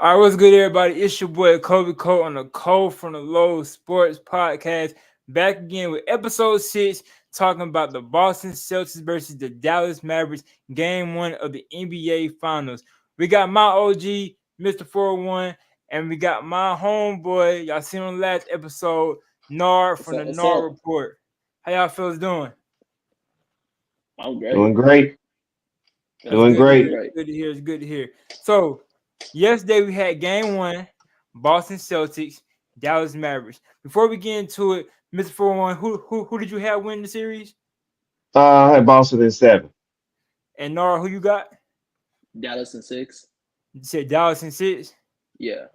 All right, what's good, everybody? It's your boy Kobe Cole on the Cole from the Low Sports Podcast. Back again with episode 6, talking about the Boston Celtics versus the Dallas Mavericks, game 1 of the NBA Finals. We got my OG, Mr. 401, and we got my homeboy, y'all seen on the last episode, Nard What's from up? the What's Nard up? Report. How y'all fellas doing? I'm Doing great. great. That's Doing Feeling good to feeling hear. great. great. Good to hear. It's good to hear. So, yesterday we had game 1, Boston Celtics, Dallas Mavericks. Before we get into it, Mr. 401, who did you have win the series? I had Boston in 7. And Nora, who you got? Dallas in 6. You said Dallas in 6. Yeah.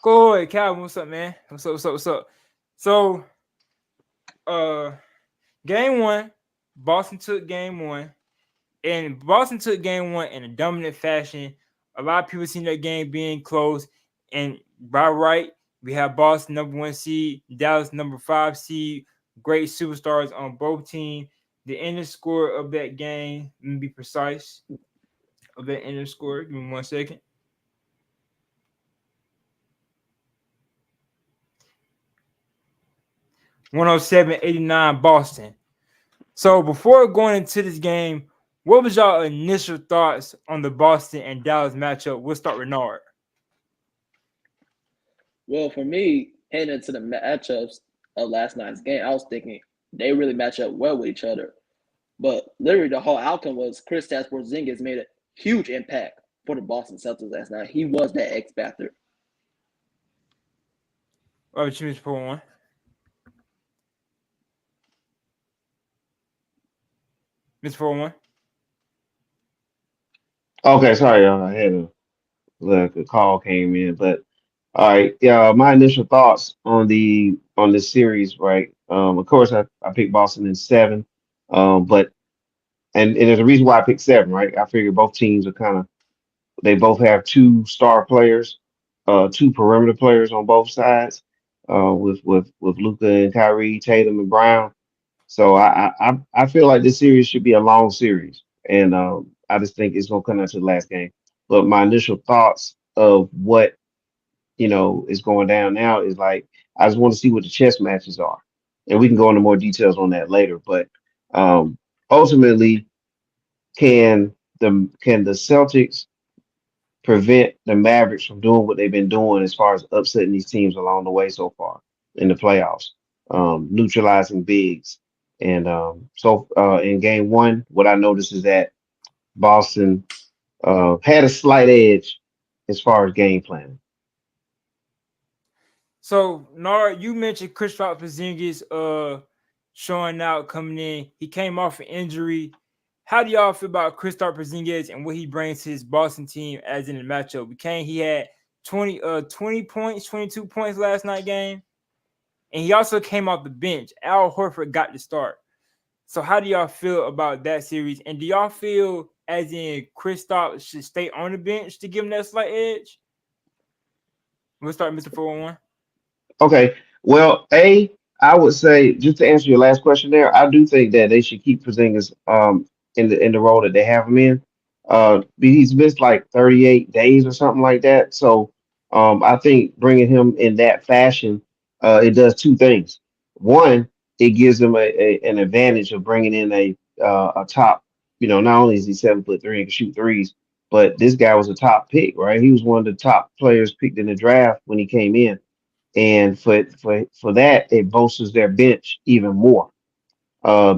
Go ahead, Calvin. What's up, man? What's up? What's up? What's up? So, uh, game 1, Boston took game 1, and Boston took game 1 in a dominant fashion. A lot of people seen that game being close, and by right, we have Boston number 1 seed, Dallas number 5 seed. Great superstars on both teams. The ending score of that game, let me be precise, of that ending score. Give me 1 second. 107-89 Boston. So before going into this game, what was y'all initial thoughts on the Boston and Dallas matchup? We'll start with Nard. Well, for me, heading into the matchups of last night's game, I was thinking they really match up well with each other. But literally, the whole outcome was Kristaps Porzingis made a huge impact for the Boston Celtics last night. He was that X factor. What about you, Mr. 4-1? Mr. 4-1? Okay, sorry, I had a call came in, but all right, yeah, my initial thoughts on this series, right? Of course, I picked Boston in 7, but and there's a reason why I picked 7, right? I figured both teams are they both have two star players, two perimeter players on both sides, with Luca and Kyrie, Tatum and Brown. So I feel like this series should be a long series, and I just think it's gonna come down to the last game. But my initial thoughts of what is going down now is like I just want to see what the chess matches are, and we can go into more details on that later. But um, ultimately, can the Celtics prevent the Mavericks from doing what they've been doing as far as upsetting these teams along the way so far in the playoffs, neutralizing bigs. And in game 1, what I noticed is that Boston had a slight edge as far as game planning. So, Nard, you mentioned Kristaps Porzingis showing out, coming in. He came off an injury. How do y'all feel about Kristaps Porzingis and what he brings to his Boston team as in the matchup? He had 20 points, 22 points last night game. And he also came off the bench. Al Horford got the start. So how do y'all feel about that series? And do y'all feel as in Kristaps should stay on the bench to give him that slight edge? We'll start Mr. 401. Okay, well, I would say just to answer your last question there, I do think that they should keep Porzingis in the role that they have him in. He's missed like 38 days or something like that. So I think bringing him in that fashion, it does two things. One, it gives them an advantage of bringing in a top. Not only is he 7'3" and can shoot threes, but this guy was a top pick, right? He was one of the top players picked in the draft when he came in, and for that, it bolsters their bench even more.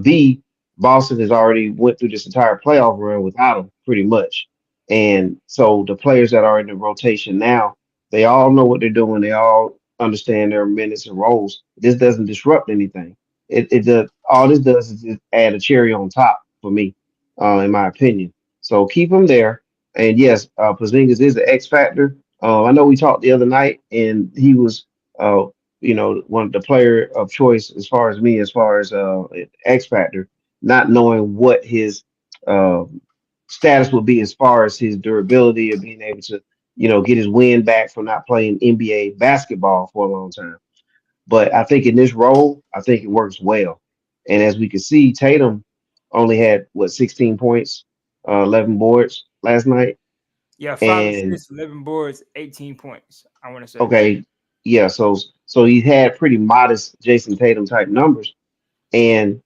B, Boston has already went through this entire playoff run without him, pretty much, and so the players that are in the rotation now, they all know what they're doing. They all understand their minutes and roles. This doesn't disrupt anything. It does. All this does is just add a cherry on top for me, in my opinion. So keep him there. And yes, Porzingis is the X factor. I know we talked the other night, and he was uh, one of the player of choice as far as me, as far as X Factor, not knowing what his uh, status would be as far as his durability of being able to, get his wind back from not playing NBA basketball for a long time. But I think in this role, I think it works well. And as we can see, Tatum only had 16 points, 11 boards last night. Yeah, five And assists, 11 boards, 18 points. I want to say. okay, yeah, so he had pretty modest Jason Tatum type numbers, and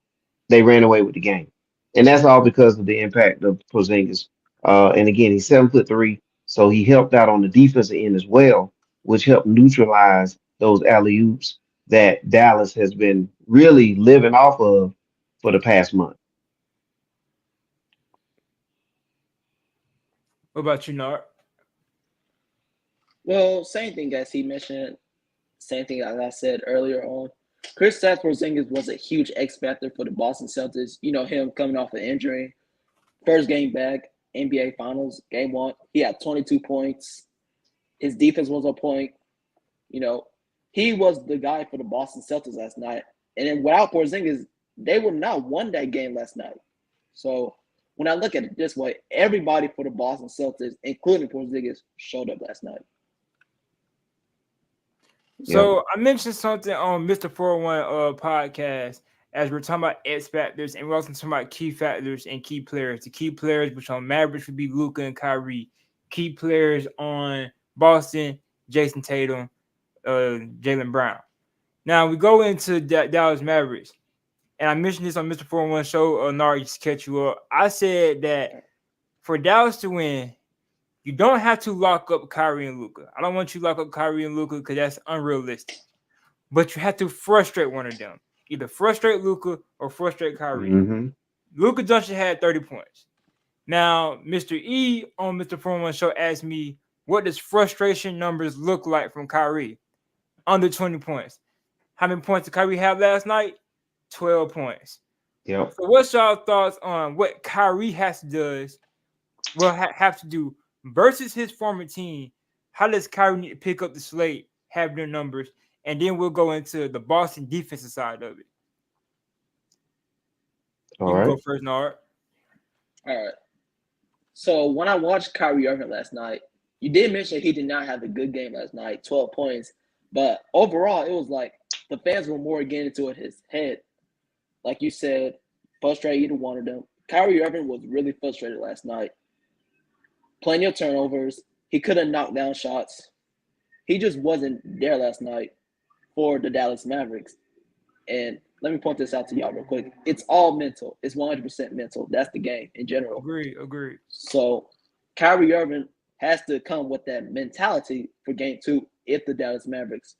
they ran away with the game. And that's all because of the impact of Porzingis. And again, he's 7'3", so he helped out on the defensive end as well, which helped neutralize those alley oops that Dallas has been really living off of for the past month. What about you, Nard? Well, same thing as he mentioned, same thing as I said earlier on. Kristaps Porzingis was a huge X factor for the Boston Celtics. You know, him coming off an injury, first game back, NBA Finals, game one, he had 22 points. His defense was a point. You know, he was the guy for the Boston Celtics last night. And then without Porzingis, they would not won that game last night. So when I look at it this way, everybody for the Boston Celtics, including Porzingis, showed up last night. Yep. So I mentioned something on Mr. 401 podcast as we're talking about X factors, and we're also talking about key factors and key players. The key players, which on Mavericks would be Luka and Kyrie. Key players on Boston, Jason Tatum, Jalen Brown. Now we go into Dallas Mavericks, and I mentioned this on Mr. 401 show. Nari, just catch you up. I said that for Dallas to win, you don't have to lock up Kyrie and Luka. I don't want you to lock up Kyrie and Luka because that's unrealistic. But you have to frustrate one of them. Either frustrate Luka or frustrate Kyrie. Hmm. Luka Doncic had 30 points. Now, Mr. E on Mr. 401 show asked me, what does frustration numbers look like from Kyrie? Under 20 points. How many points did Kyrie have last night? 12 points. Yep. So what's y'all thoughts on what Kyrie have to do versus his former team? How does Kyrie need to pick up the slate, have their numbers, and then we'll go into the Boston defensive side of it. All You can go right. first, Nard. All right. So when I watched Kyrie Irving last night, you did mention he did not have a good game last night, 12 points. But overall, it was like the fans were more getting into his head. Like you said, frustrate either one of them. Kyrie Irving was really frustrated last night. Plenty of turnovers. He couldn't knock down shots. He just wasn't there last night for the Dallas Mavericks. And let me point this out to y'all real quick. It's all mental. It's 100% mental. That's the game in general. Agreed. So Kyrie Irving has to come with that mentality for game two if the Dallas Mavericks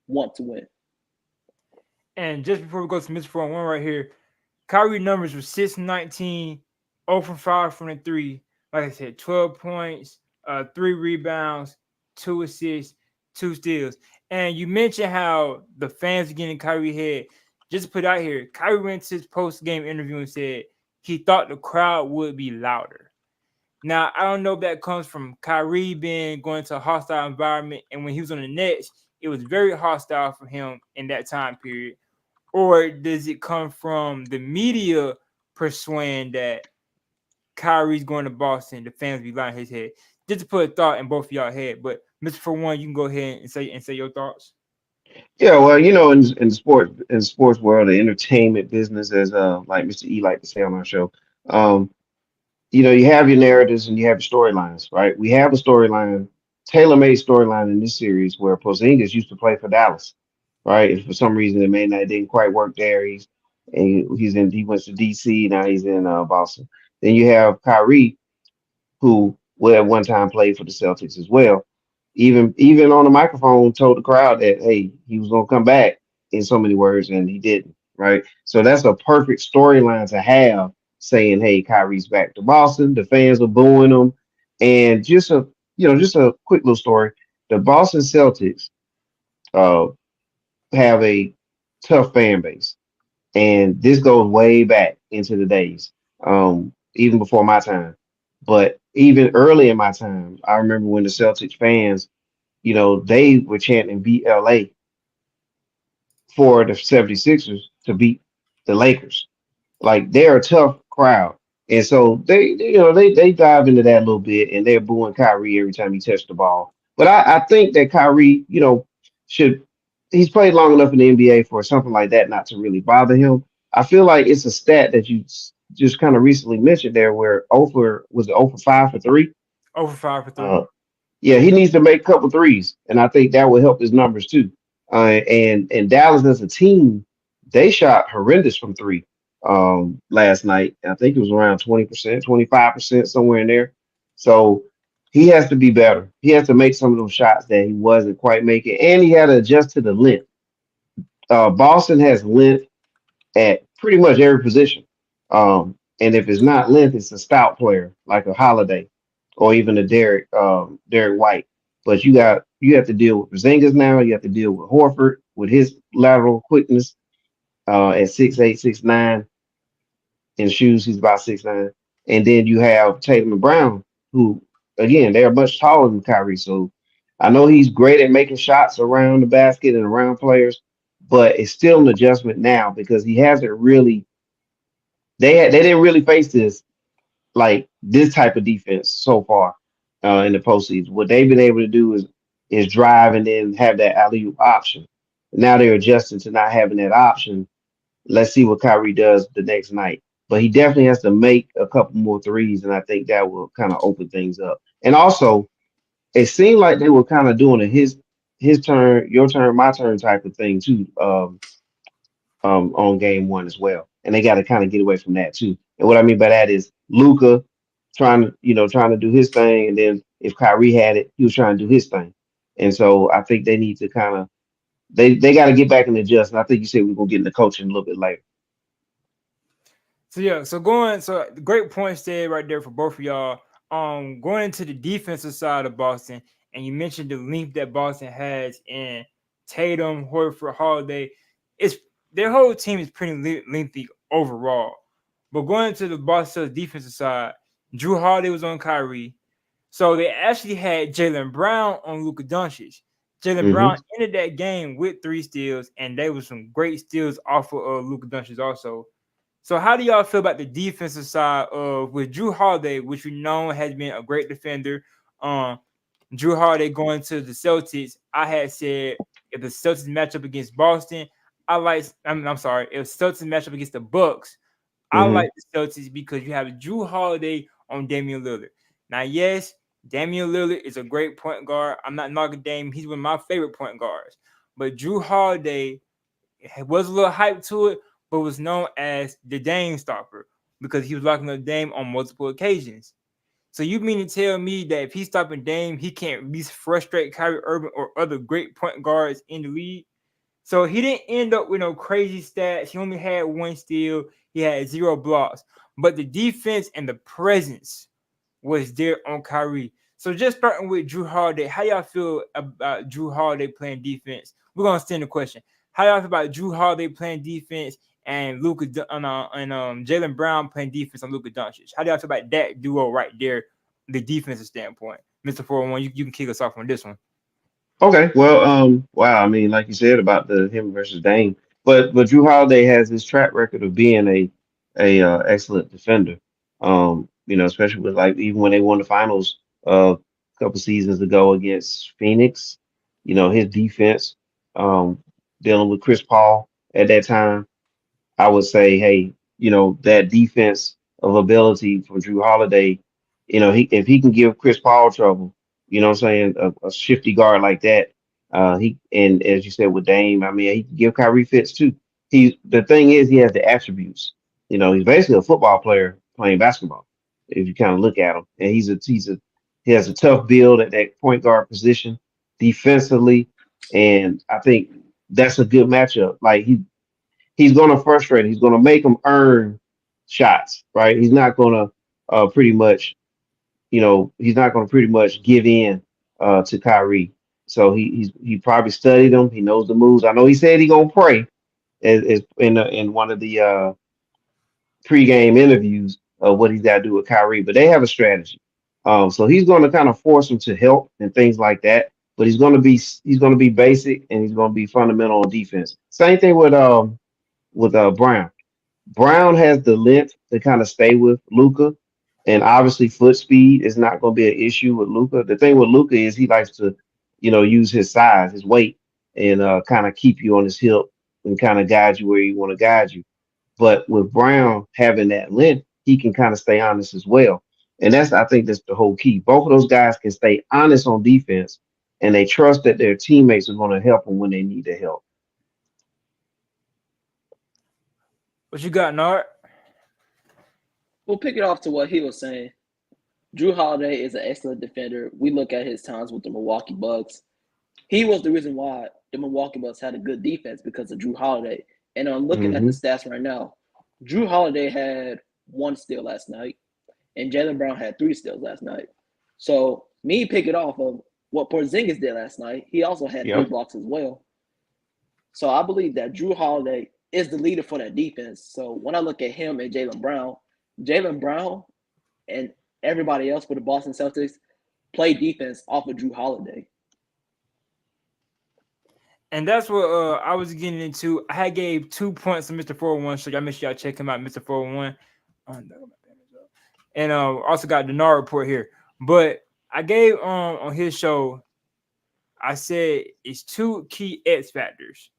want to win. And just before we go to Mr. 401 right here, Kyrie numbers were 6-19, 0 from 5 from the 3. Like I said, 12 points, 3 rebounds, 2 assists, 2 steals. And you mentioned how the fans are getting Kyrie head. Just to put out here, Kyrie went to his post-game interview and said he thought the crowd would be louder. Now, I don't know if that comes from Kyrie being going to a hostile environment, and when he was on the Nets, it was very hostile for him in that time period. Or does it come from the media persuading that Kyrie's going to Boston, the fans be lying his head? Just to put a thought in both of y'all head. But Mr. For one, you can go ahead and say your thoughts. Yeah, well, in the sports world, the entertainment business, as like Mr. E like to say on our show, um, you have your narratives and you have your storylines, right? We have a storyline, tailor-made storyline in this series where Porzingis used to play for Dallas, right? And for some reason, it didn't quite work there. He went to DC, now he's in Boston. Then you have Kyrie, who will at one time played for the Celtics as well. Even on the microphone, told the crowd that hey, he was gonna come back in so many words, and he didn't. Right, so that's a perfect storyline to have, saying, "Hey, Kyrie's back to Boston." The fans are booing him, and just a quick little story. The Boston Celtics uh, have a tough fan base, and this goes way back into the days, even before my time. But even early in my time, I remember when the Celtics fans, they were chanting BLA for the 76ers to beat the Lakers. Like they're a tough crowd. And so they dive into that a little bit and they're booing Kyrie every time he touched the ball. But I think that Kyrie, should he's played long enough in the NBA for something like that not to really bother him. I feel like it's a stat that you just kind of recently mentioned there where Ofer was it 0 for 5 for 3? over 5 for 3. Uh, yeah, he needs to make a couple threes, and I think that will help his numbers too. And Dallas as a team, they shot horrendous from three last night. I think it was around 20%, 25%, somewhere in there. So he has to be better. He has to make some of those shots that he wasn't quite making, and he had to adjust to the length. Boston has length at pretty much every position. And if it's not length, it's a stout player like a Holiday or even a Derek White. But you have to deal with Porzingis now. You have to deal with Horford with his lateral quickness at 6'8", 6'9". In shoes, he's about 6'9". And then you have Tatum and Brown, who again they're much taller than Kyrie. So I know he's great at making shots around the basket and around players, but it's still an adjustment now because he hasn't really they didn't really face this type of defense so far in the postseason. What they've been able to do is drive and then have that alley oop option. Now they're adjusting to not having that option. Let's see what Kyrie does the next night. But he definitely has to make a couple more threes, and I think that will kind of open things up. And also, it seemed like they were kind of doing a his turn, your turn, my turn type of thing too. On game one as well. And they got to kind of get away from that too. And what I mean by that is Luca trying to do his thing, and then if Kyrie had it, he was trying to do his thing. And so I think they need to kind of they got to get back and adjust. And I think you said we're gonna get into coaching a little bit later. So yeah, so great points there right there for both of y'all. Going into the defensive side of Boston, and you mentioned the length that Boston has in Tatum, Horford, Holiday. It's their whole team is pretty lengthy overall. But going to the Boston defensive side, Drew Holiday was on Kyrie, so they actually had Jalen Brown on Luka Doncic. Jalen Hmm. Brown ended that game with 3 steals, and they was some great steals off of Luka Doncic also. So how do y'all feel about the defensive side of with Drew Holiday, which we know has been a great defender? Um, Drew Holiday going to the Celtics. I had said if the Celtics match up against Boston, I'm sorry, if Celtics match up against the Bucks, I Hmm. like the Celtics because you have Drew Holiday on Damian Lillard. Now, yes, Damian Lillard is a great point guard. I'm not knocking Dame. He's one of my favorite point guards. But Drew Holiday was a little hype to it, but was known as the Dame stopper because he was locking up Dame on multiple occasions. So you mean to tell me that if he's stopping Dame, he can't at least frustrate Kyrie Irving or other great point guards in the league? So he didn't end up with no crazy stats. He only had 1 steal. He had 0 blocks. But the defense and the presence was there on Kyrie. So just starting with Drew Holiday, how y'all feel about Drew Holiday playing defense? We're gonna send a question. How y'all feel about Drew Holiday playing defense and Jalen Brown playing defense on Luka Doncic? How do y'all feel about that duo right there, the defensive standpoint? Mr. 401, you can kick us off on this one. Okay, well, wow. I mean, like you said about the him versus Dame, but Drew Holiday has this track record of being a excellent defender. Especially with like even when they won the finals a couple seasons ago against Phoenix, his defense, um, dealing with Chris Paul at that time. I would say, hey, that defense of ability from Drew Holiday, if he can give Chris Paul trouble, what I'm saying, a shifty guard like that, he and as you said with Dame, I mean, he can give Kyrie fits too. The thing is, he has the attributes. He's basically a football player playing basketball. If you kind of look at him, and he has a tough build at that point guard position defensively, and I think that's a good matchup. Like he's going to frustrate. He's going to make them earn shots, right? He's not going to pretty much, he's not going to pretty much give in to Kyrie. So he probably studied him. He knows the moves. I know he said he gonna pray as in one of the pregame interviews of what he's got to do with Kyrie, but they have a strategy. So he's going to kind of force him to help and things like that. But he's going to be basic and he's going to be fundamental on defense. Same thing with Brown. Brown has the length to kind of stay with Luca, and obviously foot speed is not going to be an issue with Luca. The thing with Luca is he likes to, use his size, his weight, and kind of keep you on his hip and kind of guide you where you want to guide you. But with Brown having that length, he can kind of stay honest as well. So I think that's a good matchup. Like he, he's going to frustrate. He's going to make them earn shots, right? He's not going to pretty much, give in to Kyrie. So And I think that's the whole key. Both of those guys can stay honest on defense, and they trust that their teammates are going to help them when they need the help. What you got, Nard? We'll pick it off to what he was saying. Drew Holiday is an excellent defender. We look at his times with the Milwaukee Bucks. He was the reason why the Milwaukee Bucks had a good defense because of Drew Holiday. And I'm looking at the Hmm. stats right now. Drew Holiday had 1 steal last night, and Jaylen Brown had 3 steals last night. So me pick it off of what Porzingis did last night. He also had 3 blocks as well. So I believe that Drew Holiday is the leader for that defense. So when I look at him and Jaylen Brown and everybody else for the Boston Celtics play defense off of Drew Holiday. And that's what I was getting into. I had gave 2 points to Mr. 401, so y'all make sure y'all check him out, Mr. 401. And also got the NAR report here. But I gave on his show, I said it's 2 key X factors.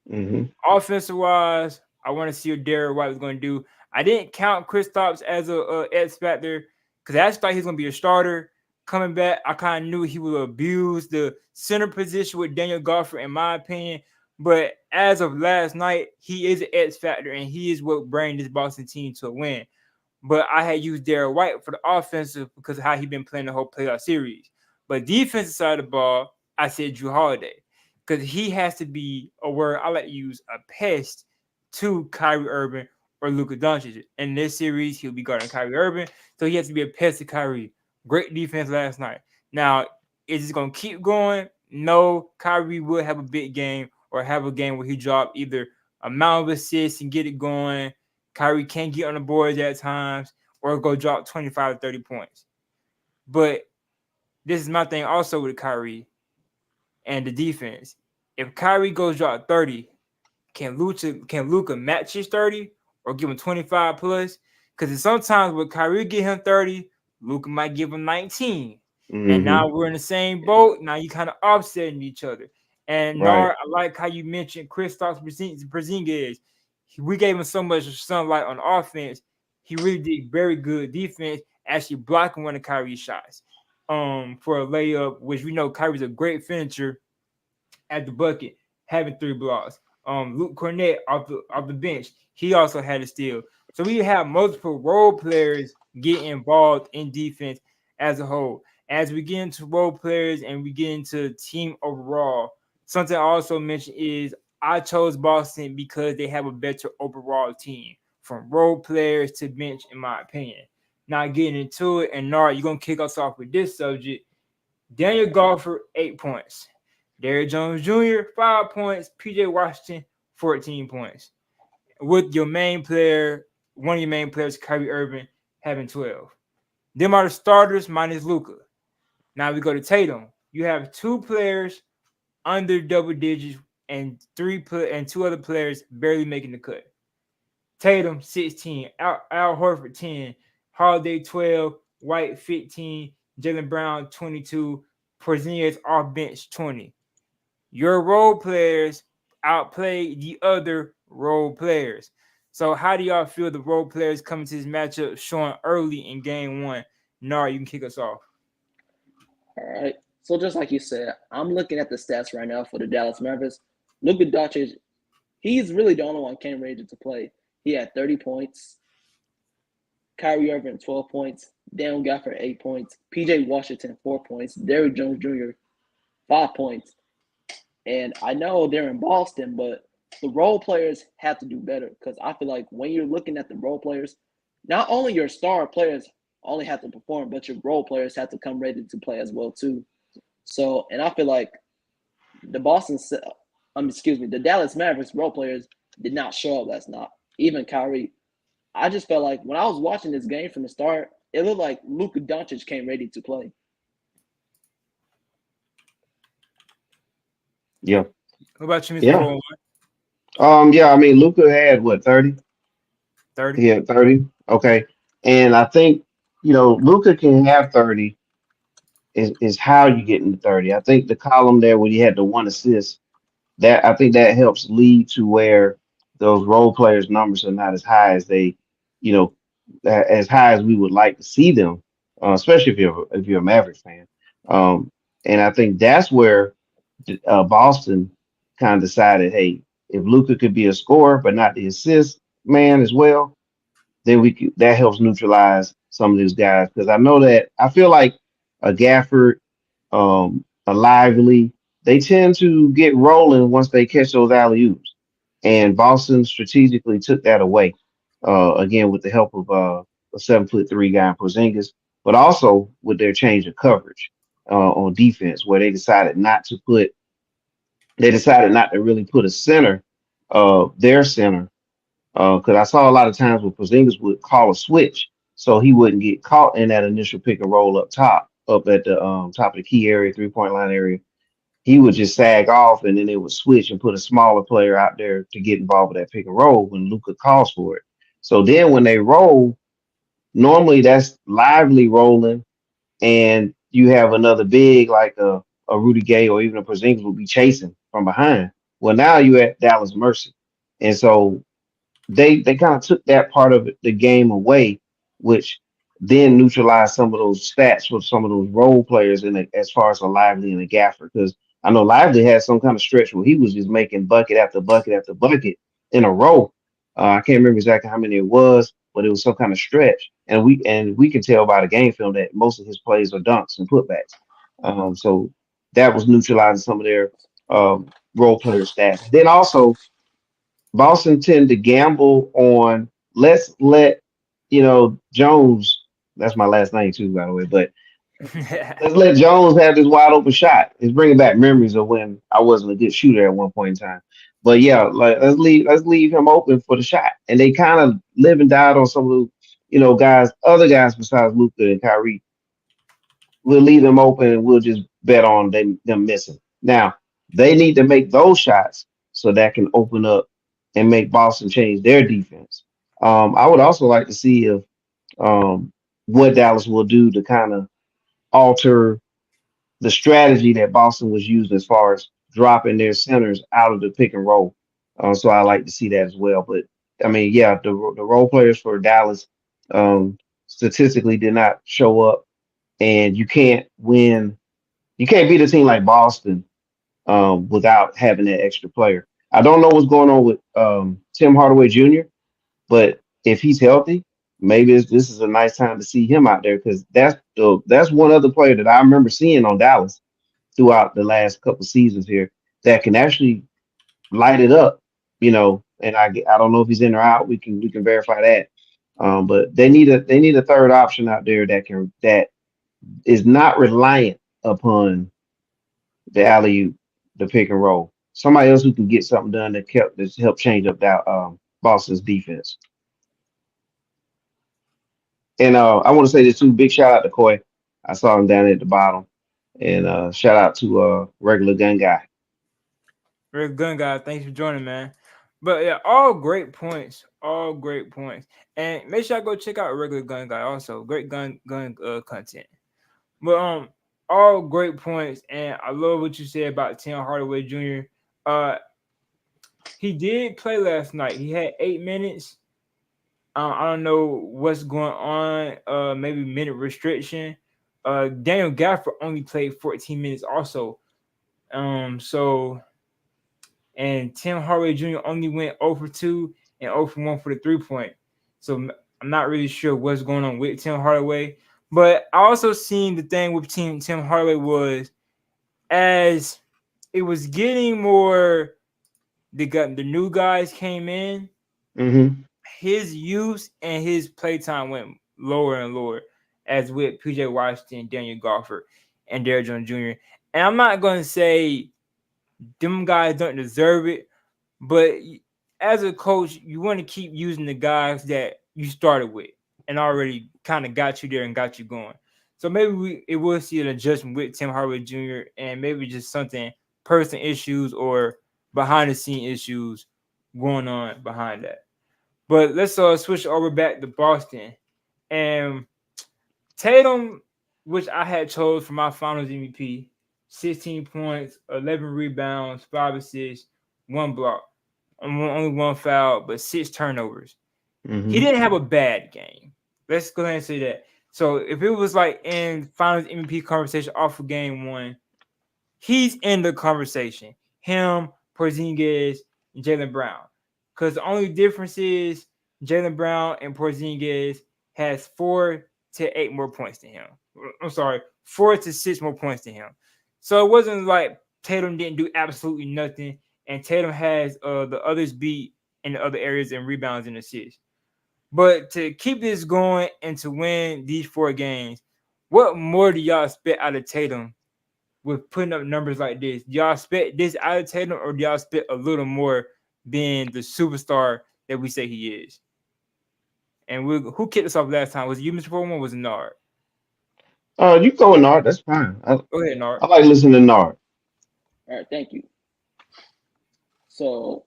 Hmm. Offensive wise, I want to see what Derrick White was going to do. I didn't count Kristaps as a X factor because I just thought he was going to be a starter. Coming back, I kind of knew he would abuse the center position with Daniel Gafford, in my opinion. But as of last night, he is an X factor, and he is what bring this Boston team to a win. But I had used Derrick White for the offensive because of how he been playing the whole playoff series. But defensive side of the ball, I said Drew Holiday because he has to be a word I like to use, a pest to Kyrie Irving or Luka Doncic. In this series, he'll be guarding Kyrie Irving, so he has to be a pest to Kyrie. Great defense last night. Now, is it going to keep going? No, Kyrie will have a big game or have a game where he drop either amount of assists and get it going. Kyrie can't get on the boards at times or go drop 25 to 30 points. But this is my thing also with Kyrie and the defense. If Kyrie goes drop 30, can Luka match his 30 or give him 25 plus? Because sometimes when Kyrie get him 30, Luka might give him 19. And Hmm. now we're in the same boat. Now you kind of offsetting each other. And Right. Nard, I like how you mentioned Kristaps Porzingis. We gave him so much sunlight on offense. He really did very good defense, actually blocking one of Kyrie's shots for a layup, which we know Kyrie's a great finisher at the bucket, having 3 blocks. Luke Cornett off the bench, he also had a steal. So we have multiple role players get involved in defense as a whole. As we get into role players and we get into team overall, something I also mentioned is I chose Boston because they have a better overall team, from role players to bench, in my opinion. Now getting into it, and Nara, you're gonna kick us off with this subject. Daniel Golfer, 8 points. Derrick Jones Jr., 5 points. PJ Washington, 14 points. With your main player, one of your main players, Kyrie Irving, having 12. Them are the starters minus Luka. Now we go to Tatum. You have 2 players under double digits and and 2 other players barely making the cut. Tatum, 16. Al Horford, 10. Holiday, 12. White, 15. Jalen Brown, 22. Porzingis off bench, 20. Your role players outplay the other role players. So how do y'all feel the role players coming to this matchup showing early in game one? Nara, you can kick us off. All right. So just like you said, I'm looking at the stats right now for the Dallas Mavericks. Luka Doncic, he's really the only one came ready to play. He had 30 points. Kyrie Irving, 12 points. Daniel Gafford, 8 points. PJ Washington, 4 points. Derrick Jones Jr., 5 points. And I know they're in Boston, but the role players have to do better because I feel like when you're looking at the role players, not only your star players only have to perform, but your role players have to come ready to play as well too. So, and I feel like the the Dallas Mavericks role players did not show up last night. Even Kyrie, I just felt like when I was watching this game from the start, it looked like Luka Doncic came ready to play. Yeah. What about you, Mr. Yeah. 401? Yeah. I mean, Luca had what, 30? 30? He had 30. Okay. And I think, Luca can have 30 is how you get into 30. I think the column there when he had the 1 assist, that I think that helps lead to where those role players' numbers are not as high as they, you know, as high as we would like to see them. especially if you're a Mavericks fan. Um, and I think that's where Boston kind of decided, hey, if Luka could be a scorer but not the assist man as well, then that helps neutralize some of these guys. Because I know that I feel like a Gafford, a Lively, they tend to get rolling once they catch those alley oops. And Boston strategically took that away. Again, with the help of a 7'3" guy in Porzingis, but also with their change of coverage on defense, where they decided not to really put a center, their center, because I saw a lot of times where Porzingis would call a switch, so he wouldn't get caught in that initial pick and roll up top, up at the top of the key area, 3-point line area. He would just sag off, and then they would switch and put a smaller player out there to get involved with that pick and roll when Luca calls for it. So then when they roll, normally that's Lively rolling, and you have another big like a Rudy Gay or even a Porzingis will be chasing from behind. Well, now you at Dallas Mercy, and so they kind of took that part of the game away, which then neutralized some of those stats for some of those role players in as far as a Lively and a Gaffer. Because I know Lively had some kind of stretch where he was just making bucket after bucket after bucket in a row. I can't remember exactly how many it was, but it was some kind of stretch. And we can tell by the game film that most of his plays are dunks and putbacks. So that was neutralizing some of their role player stats. Then also Boston tend to gamble on let's let Jones. That's my last name too, by the way. But let's let Jones have this wide open shot. It's bringing back memories of when I wasn't a good shooter at one point in time. But yeah, like let's leave him open for the shot. And they kind of live and died on some of the other guys besides Luka and Kyrie. We'll leave them open and we'll just bet on them missing. Now they need to make those shots so that can open up and make Boston change their defense. I would also like to see if what Dallas will do to kind of alter the strategy that Boston was using as far as dropping their centers out of the pick and roll. So I like to see that as well. But I mean, yeah, the role players for Dallas statistically did not show up, and you can't win. You can't beat a team like Boston without having that extra player. I don't know what's going on with Tim Hardaway Jr., but if he's healthy, maybe this is a nice time to see him out there because that's one other player that I remember seeing on Dallas throughout the last couple seasons here that can actually light it up, And I don't know if he's in or out. We can verify that. But they need a third option out there that is not reliant upon the alley oop, the pick and roll. Somebody else who can get something done that help change up that Boston's defense. And I want to say this too. Big shout out to Coy. I saw him down at the bottom. And shout out to regular gun guy. Very good, guy. Thanks for joining, man. But yeah, all great points. All great points. And make sure I go check out regular gun guy. Also, great gun content. But all great points. And I love what you said about Tim Hardaway Jr. Uh, he did play last night. He had 8 minutes. I don't know what's going on. Maybe minute restriction. Daniel Gafford only played 14 minutes. Also, so and Tim Hardaway Jr. only went 0 for 2 and 0 for 1 for the 3-point. So I'm not really sure what's going on with Tim Hardaway. But I also seen the thing with Tim Hardaway was as it was getting more the new guys came in, Mm-hmm. his use and his playtime went lower and lower, as with PJ Washington, Daniel Gofford, and Derrick Jones Jr. And I'm not going to say them guys don't deserve it, but as a coach, you want to keep using the guys that you started with and already kind of got you there and got you going. So maybe it will see an adjustment with Tim Hardaway Jr. and maybe just something personal issues or behind the scene issues going on behind that. But let's switch over back to Boston. And Tatum, which I had chose for my finals MVP, 16 points, 11 rebounds, 5 assists, 1 block, only 1 foul, but 6 turnovers. He Mm-hmm. didn't have a bad game. Let's go ahead and say that. So if it was like in Finals MVP conversation off of game one, he's in the conversation. Him, Porzingis, and Jalen Brown. Because the only difference is Jalen Brown and Porzingis has 4 to 8 more points than him. I'm sorry, 4 to 6 more points than him. So it wasn't like Tatum didn't do absolutely nothing, and Tatum has the others beat in the other areas and rebounds and assists. But to keep this going and to win these 4 games, what more do y'all expect out of Tatum with putting up numbers like this? Do y'all expect this out of Tatum, or do y'all expect a little more being the superstar that we say he is? And who kicked us off last time? Was it you, Mr. Foreman, or was it Nard? You go with Nard. That's fine. Go ahead, Nard. I like listening to Nard. All right, thank you. So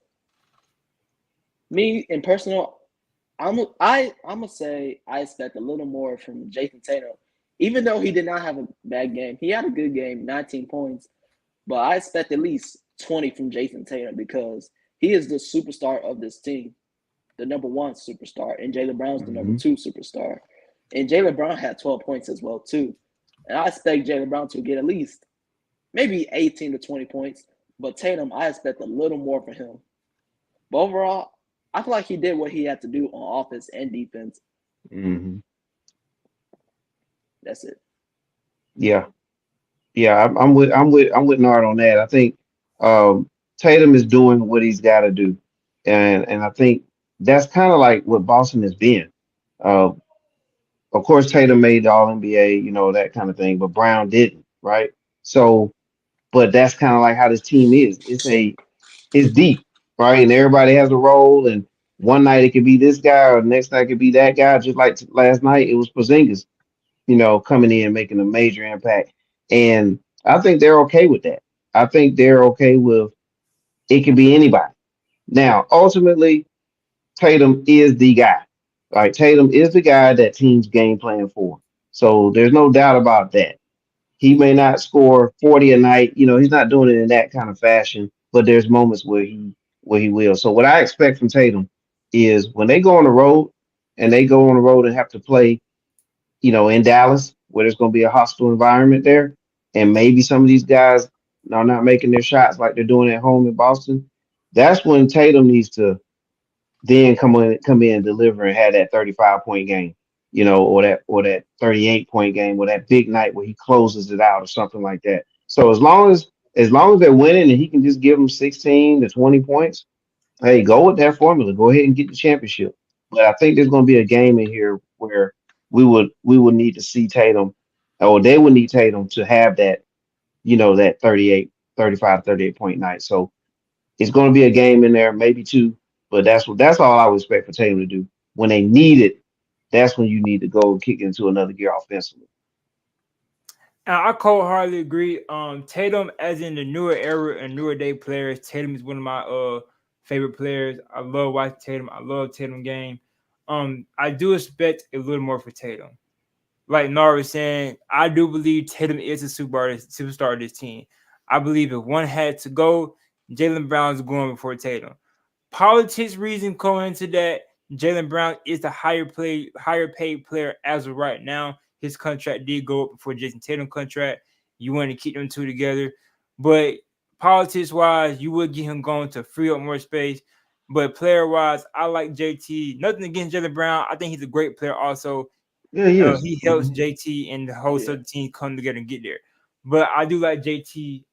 me in personal, I'm gonna say I expect a little more from Jason Tatum, even though he did not have a bad game. He had a good game, 19 points, but I expect at least 20 from Jason Tatum because he is the superstar of this team, the number one superstar, and Jaylen Brown's the number Hmm. two superstar. And Jaylen Brown had 12 points as well too, and I expect Jaylen Brown to get at least maybe 18 to 20 points. But Tatum, I expect a little more from him. But overall, I feel like he did what he had to do on offense and defense. Hmm. That's it. Yeah, yeah. I'm with Nard on that. I think Tatum is doing what he's got to do, and I think that's kind of like what Boston has been. Uh, of course, Tatum made the All NBA, that kind of thing, but Brown didn't, right? So, but that's kind of like how this team is. It's deep, right? And everybody has a role. And one night it could be this guy, or the next night it could be that guy. Just like last night, it was Porzingis, coming in making a major impact. And I think they're okay with that. I think they're okay with it could be anybody. Now, ultimately, Tatum is the guy. Right? Tatum is the guy that teams game plan for. So there's no doubt about that. He may not score 40 a night, he's not doing it in that kind of fashion, but there's moments where he will. So what I expect from Tatum is when they go on the road and they go on the road and have to play, in Dallas, where there's going to be a hostile environment there, and maybe some of these guys are not making their shots like they're doing at home in Boston. That's when Tatum needs to then come in and deliver and have that 35-point game, or that 38-point game, or that big night where he closes it out or something like that. So as long as they're winning and he can just give them 16 to 20 points, hey, go with that formula. Go ahead and get the championship. But I think there's going to be a game in here where we would need to see Tatum, or they would need Tatum to have that 38 point night. So it's going to be a game in there, maybe two, but that's all I would expect for Tatum to do. When they need it, that's when you need to go and kick into another gear offensively. And I wholeheartedly agree. Tatum, as in the newer era and newer day players, Tatum is one of my favorite players. I love watching Tatum. I love Tatum game. I do expect a little more for Tatum. Like Nara was saying, I do believe Tatum is a superstar of this team. I believe if one had to go, Jalen Brown's going before Tatum. Politics reason going into that, Jalen Brown is the higher paid player as of right now. His contract did go up before Jason Tatum contract. You want to keep them two together, but politics wise, you would get him going to free up more space. But player wise, I like JT. Nothing against Jalen Brown. I think he's a great player. Also, Yeah, he is. he helps Hmm. JT and the whole Yeah. other team come together and get there. But I do like JT,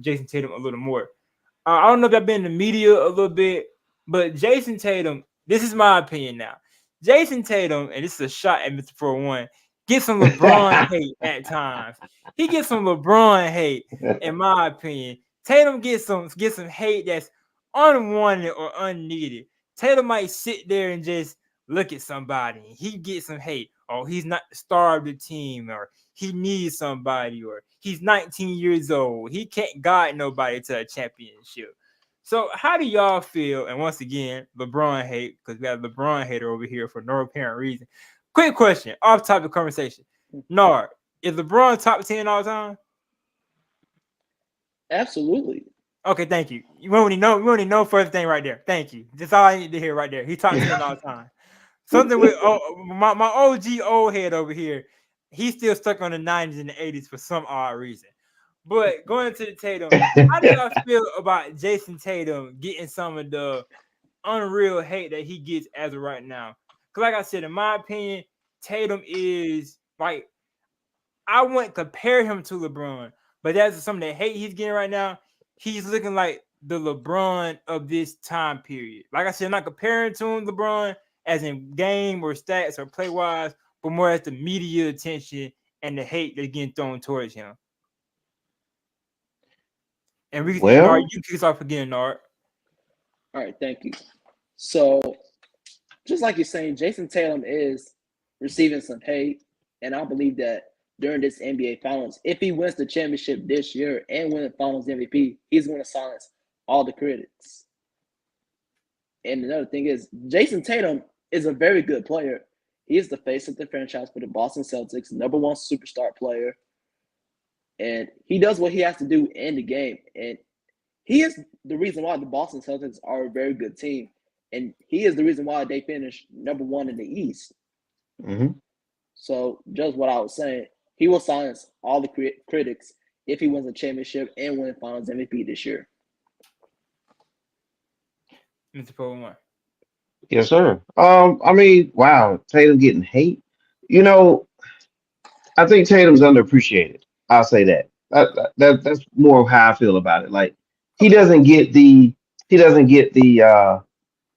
Jason Tatum a little more. I don't know if I've been in the media a little bit, but Jason Tatum, this is my opinion now. Jason Tatum, and this is a shot at Mr. 41, gets some LeBron hate at times. He gets some LeBron hate, in my opinion. Tatum gets some hate that's unwanted or unneeded. Tatum might sit there and just look at somebody and he gets some hate. Oh, he's not the star of the team, or he needs somebody, or he's 19 years old. He can't guide nobody to a championship. So how do y'all feel? And once again, LeBron hate, because we have a LeBron hater over here for no apparent reason. Quick question, off topic conversation. Nard, is LeBron top 10 all time? Absolutely. Okay, thank you. You already know first thing right there. Thank you. That's all I need to hear right there. He top 10 all time. something with my OG old head over here. He's still stuck on the 90s and the 80s for some odd reason. But going to the Tatum, how do y'all feel about Jason Tatum getting some of the unreal hate that he gets as of right now? Because, like I said, in my opinion, Tatum is like, I wouldn't compare him to LeBron, but that's some of the hate he's getting right now. He's looking like the LeBron of this time period. Like I said, I'm not comparing to him LeBron as in game or stats or play wise, but more as the media attention and the hate that's getting thrown towards him. And Nard, Well, you kick us off again, Nard. All right, thank you. So, just like you're saying, Jason Tatum is receiving some hate, and I believe that during this NBA Finals, if he wins the championship this year and win the Finals MVP, he's going to silence all the critics. And another thing is, Jason Tatum is a very good player. He is the face of the franchise for the Boston Celtics, number one superstar player. And he does what he has to do in the game. And he is the reason why the Boston Celtics are a very good team. And he is the reason why they finished number one in the East. mhm. So just what I was saying, he will silence all the critics if he wins a championship and win Finals MVP this year. Mr. Poland. Yes, sir. I mean, wow, Tatum getting hate. You know, I think Tatum's underappreciated. I'll say that. That's more of how I feel about it. Like he Okay. doesn't get the he doesn't get the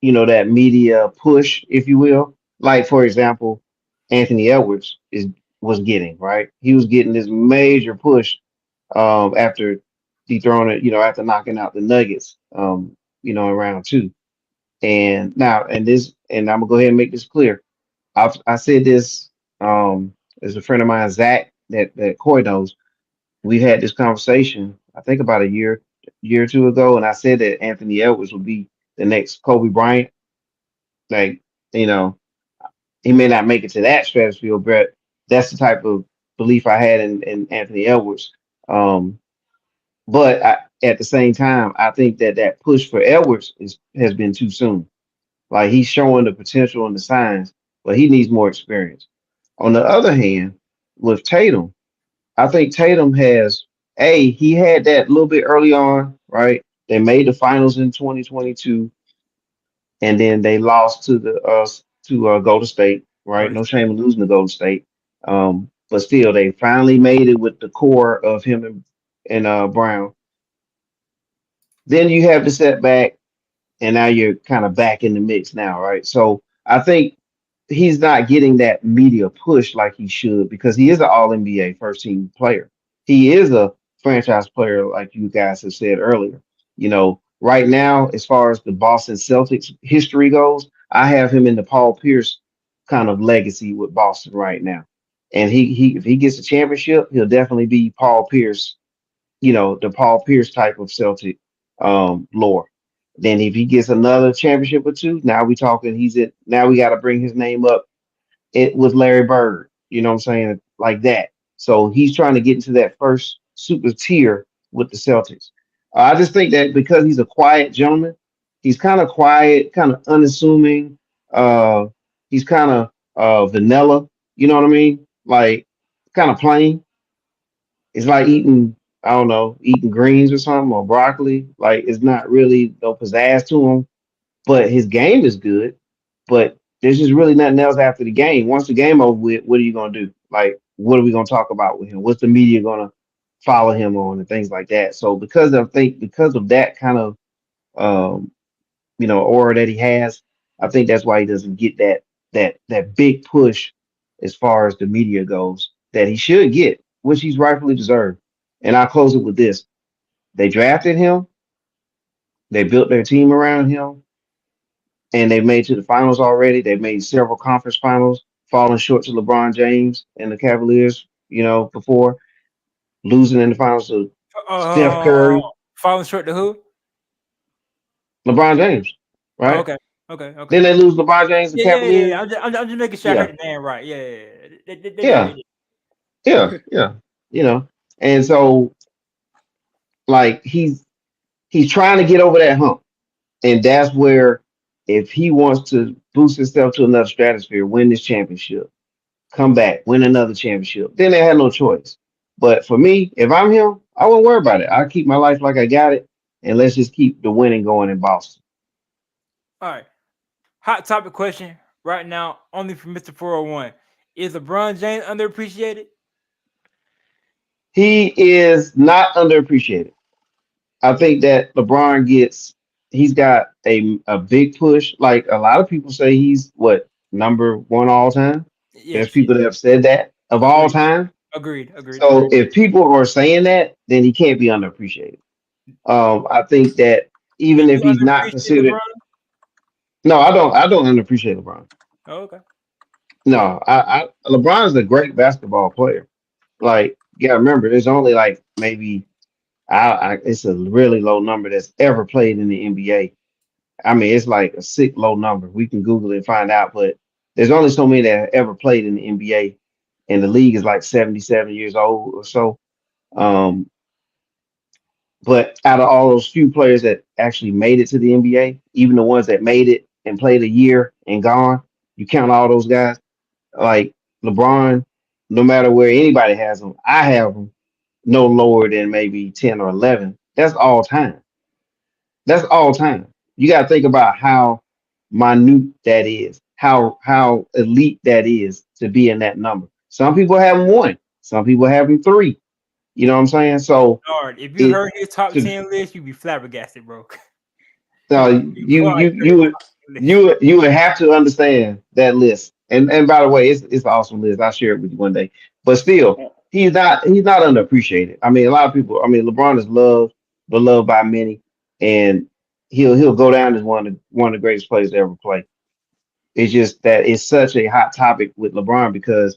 that media push, if you will. Like for example, Anthony Edwards was getting, right. He was getting this major push after dethroning it, after knocking out the Nuggets, in round two. And now, and I'm gonna go ahead and make this clear. I said this. There's a friend of mine, Zach, that Coy knows. We had this conversation, I think about a year or two ago, and I said that Anthony Edwards would be the next Kobe Bryant. Like, you know, he may not make it to that stratosphere, but that's the type of belief I had in Anthony Edwards. Um, but at the same time, I think that push for Edwards has been too soon. Like he's showing the potential and the signs, but he needs more experience. On the other hand, with Tatum, I think Tatum he had that a little bit early on, right? They made the finals in 2022, and then they lost to Golden State, right? Golden No State. shame in losing to Golden State. But still, they finally made it with the core of him and Brown. Then you have the setback, and now you're kind of back in the mix now, right? So I think he's not getting that media push like he should because he is an All NBA first team player. He is a franchise player, like you guys have said earlier. Right now, as far as the Boston Celtics history goes, I have him in the Paul Pierce kind of legacy with Boston right now. And he if he gets a championship, he'll definitely be Paul Pierce, the Paul Pierce type of Celtic lore. Then if he gets another championship or two, now we talking now we got to bring his name up it with Larry Bird, you know what I'm saying? Like that. So he's trying to get into that first super tier with the Celtics. I just think that because he's a quiet gentleman, he's kind of quiet, kind of unassuming. Uh, he's kind of vanilla, you know what I mean? Like kind of plain. It's like eating, I don't know, eating greens or something or broccoli. Like it's not really no pizzazz to him, but his game is good. But there's just really nothing else after the game. Once the game over with, what are you gonna do? Like, what are we gonna talk about with him? What's the media gonna follow him on and things like that? So because of that kind of um, aura that he has, I think that's why he doesn't get that big push as far as the media goes that he should get, which he's rightfully deserved. And I'll close it with this. They drafted him, they built their team around him, and they've made to the finals already. They've made several conference finals, falling short to LeBron James and the Cavaliers, before losing in the finals to Steph Uh, Curry, falling short to who? LeBron James, Oh, right? okay. Okay. Okay. Then they lose LeBron James to Yeah. Cavaliers. I'm just making sure I Yeah, heard the name right. Yeah. They did. They yeah, did. yeah. You know, and so like he's trying to get over that hump, and that's where if he wants to boost himself to another stratosphere, win this championship, come back, win another championship. Then they had no choice. But for me, if I'm him, I won't worry about it. I'll keep my life like I got it, and let's just keep the winning going in Boston. All right. Hot topic question right now, only for Mr. 401. Is LeBron James underappreciated? He is not underappreciated. I think that he's got a big push. Like a lot of people say he's what, number one all time. There's Yes, yes. people that have said that of all Agreed. time. Agreed. So if people are saying that, then he can't be underappreciated. I think that Do even if you he's not underappreciate considered, LeBron? no, I don't underappreciate LeBron. Oh, okay. No, LeBron's a great basketball player. Like, you gotta remember, there's only like maybe it's a really low number that's ever played in the NBA. I mean, it's like a sick low number. We can Google it and find out, but there's only so many that have ever played in the NBA, and the league is like 77 years old or so. Um, but out of all those few players that actually made it to the NBA, even the ones that made it and played a year and gone, you count all those guys, like LeBron, no matter where anybody has them, I have them no lower than maybe 10 or 11. That's all time. That's all time. You got to think about how minute that is, how elite that is to be in that number. Some people have him one, some people have him three. You know what I'm saying? So Lord, if you it heard his top to 10 list, you'd be flabbergasted, bro. You you quiet, you heard you his would top 10 list. you would have to understand that list. And by the way, it's an awesome list. I'll share it with you one day. But still, he's not underappreciated. I mean, a lot of people. I mean, LeBron is beloved by many, and he'll go down as one of the greatest players to ever play. It's just that it's such a hot topic with LeBron because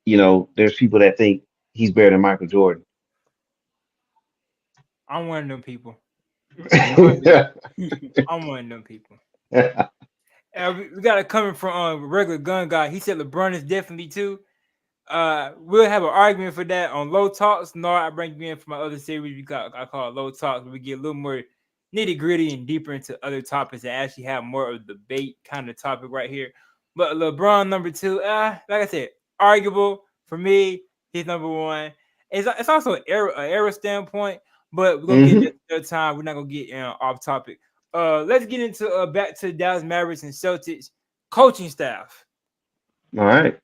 there's people that think he's better than Michael Jordan. I'm one of them people. Yeah. I'm one of them people. We got it coming from regular gun guy. He said LeBron is definitely too. We'll have an argument for that on Low Talks. No, I bring you in for my other series. I call it Low Talks. We get a little more nitty gritty and deeper into other topics that actually have more of a debate kind of topic right here. But LeBron number two, like I said, arguable for me. He's number one. It's also an era standpoint, but we're gonna get Hmm. that another time. We're not gonna get off topic. Let's get into back to the Dallas Mavericks and Celtics coaching staff. All right.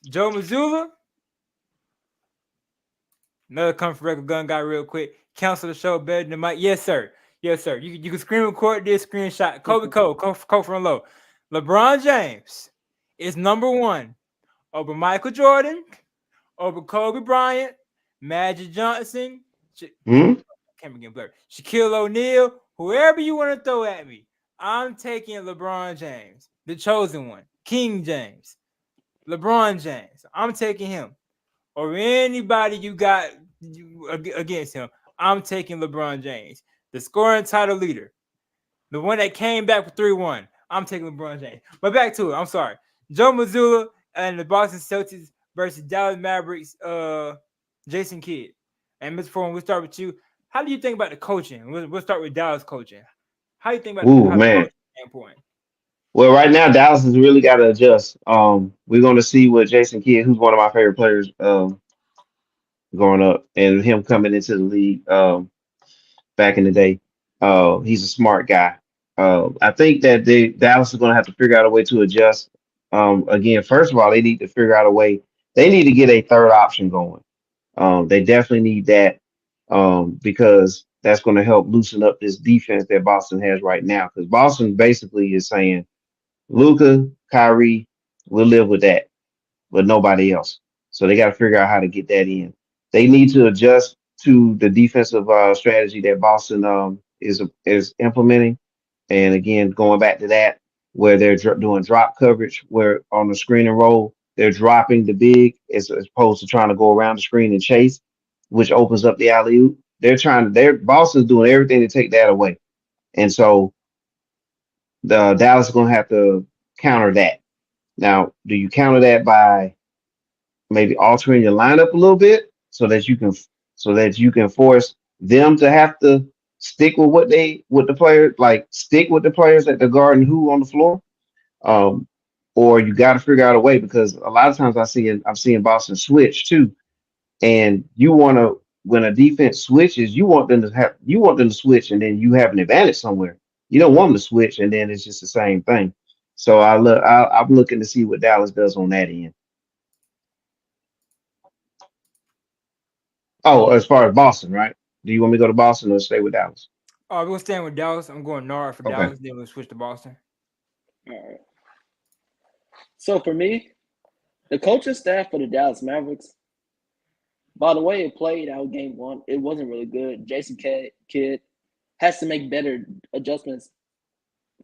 Joe Mazzulla, another come from regular gun guy real quick. Cancel the show better than Mike. Yes, sir. Yes, sir. You can screen record this screenshot. Kobe Cole, Cole from low. LeBron James is number one over Michael Jordan, over Kobe Bryant, Magic Johnson, Mhm. can't begin blurred. Shaquille O'Neal, whoever you want to throw at me, I'm taking LeBron James, the chosen one, King James, LeBron James. I'm taking him. Or anybody you got against him, I'm taking LeBron James, the scoring title leader, the one that came back for 3-1. I'm taking LeBron James. But back to it. I'm sorry. Joe Mazzulla and the Boston Celtics versus Dallas Mavericks, Jason Kidd. And Mr. Foreman, we'll start with you. How do you think about the coaching? We'll start with Dallas coaching. How do you think about Ooh, how the man. coaching standpoint? Well, right now Dallas has really got to adjust. We're going to see what Jason Kidd, who's one of my favorite players, growing up, and him coming into the league back in the day. He's a smart guy. I think that Dallas is going to have to figure out a way to adjust. Again, first of all, they need to figure out a way. They need to get a third option going. They definitely need that because that's going to help loosen up this defense that Boston has right now. Because Boston basically is saying, Luca, Kyrie, we'll live with that, but nobody else. So they got to figure out how to get that in. They need to adjust to the defensive strategy that Boston is implementing. And again, going back to that, where they're doing drop coverage, where on the screen and roll, they're dropping the big as opposed to trying to go around the screen and chase, which opens up the alley oop. Boston's doing everything to take that away. And so the Dallas is going to have to counter that. Now, do you counter that by maybe altering your lineup a little bit so that you can force them to have to stick with the players, like stick with the players that they're guarding who on the floor? Um, or you got to figure out a way because a lot of times I'm seeing Boston switch too, and you want to when a defense switches, you want them to switch, and then you have an advantage somewhere. You don't want them to switch, and then it's just the same thing. So I'm looking to see what Dallas does on that end. Oh, as far as Boston, right? Do you want me to go to Boston or stay with Dallas? We're staying with Dallas. I'm going Nard for Okay. Dallas. Then we'll switch to Boston. All right. So for me, the coaching staff for the Dallas Mavericks, by the way it played out game one, it wasn't really good. Jason Kidd has to make better adjustments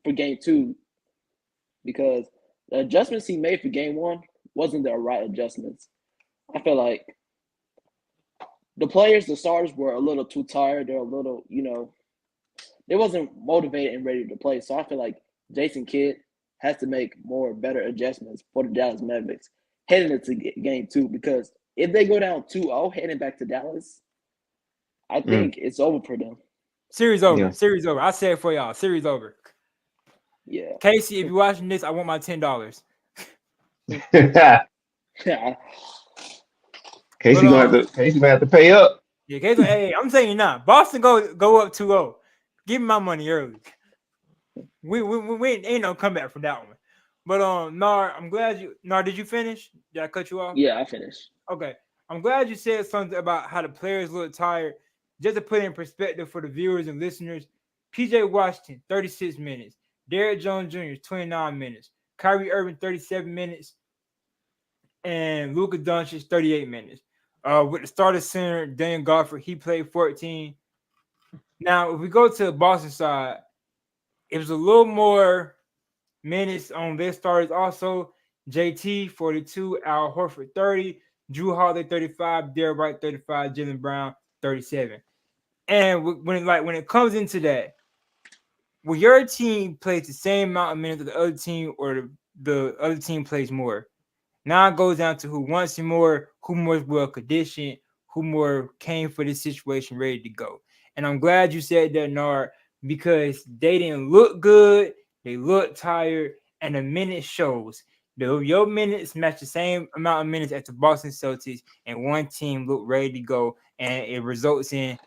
for game two because the adjustments he made for game one wasn't the right adjustments. I feel like the players, the starters, were a little too tired. They're a little, they wasn't motivated and ready to play. So I feel like Jason Kidd has to make better adjustments for the Dallas Mavericks heading into game two because if they go down 2-0 heading back to Dallas, I Mm, think it's over for them. Series over. yeah. Series over. I said it for y'all. Series over. Yeah. Casey, if you're watching this, I want my $10. Yeah. But Casey gonna have to pay up. yeah, Casey. Hey, I'm saying now, Boston go up 2-0. Give me my money early. We ain't no comeback from that one. But Nar, I'm glad you Nar, did you finish? Did I cut you off? Yeah, I finished. Okay. I'm glad you said something about how the players look tired. Just to put it in perspective for the viewers and listeners, PJ Washington, 36 minutes. Derrick Jones Jr., 29 minutes. Kyrie Irving, 37 minutes. And Luka Doncic, 38 minutes. With the starter center, Daniel Gafford, he played 14. Now, if we go to the Boston side, it was a little more minutes on their starters also. JT, 42. Al Horford, 30. Drew Holiday, 35. Derrick White, 35. Jalen Brown, 37. And when it comes into that, when your team plays the same amount of minutes of the other team or the other team plays more, now it goes down to who wants it more, who more well conditioned, who more came for this situation ready to go. And I'm glad you said that, Nard, because they didn't look good, they looked tired, and the minute shows. Your minutes match the same amount of minutes as the Boston Celtics, and one team looked ready to go, and it results in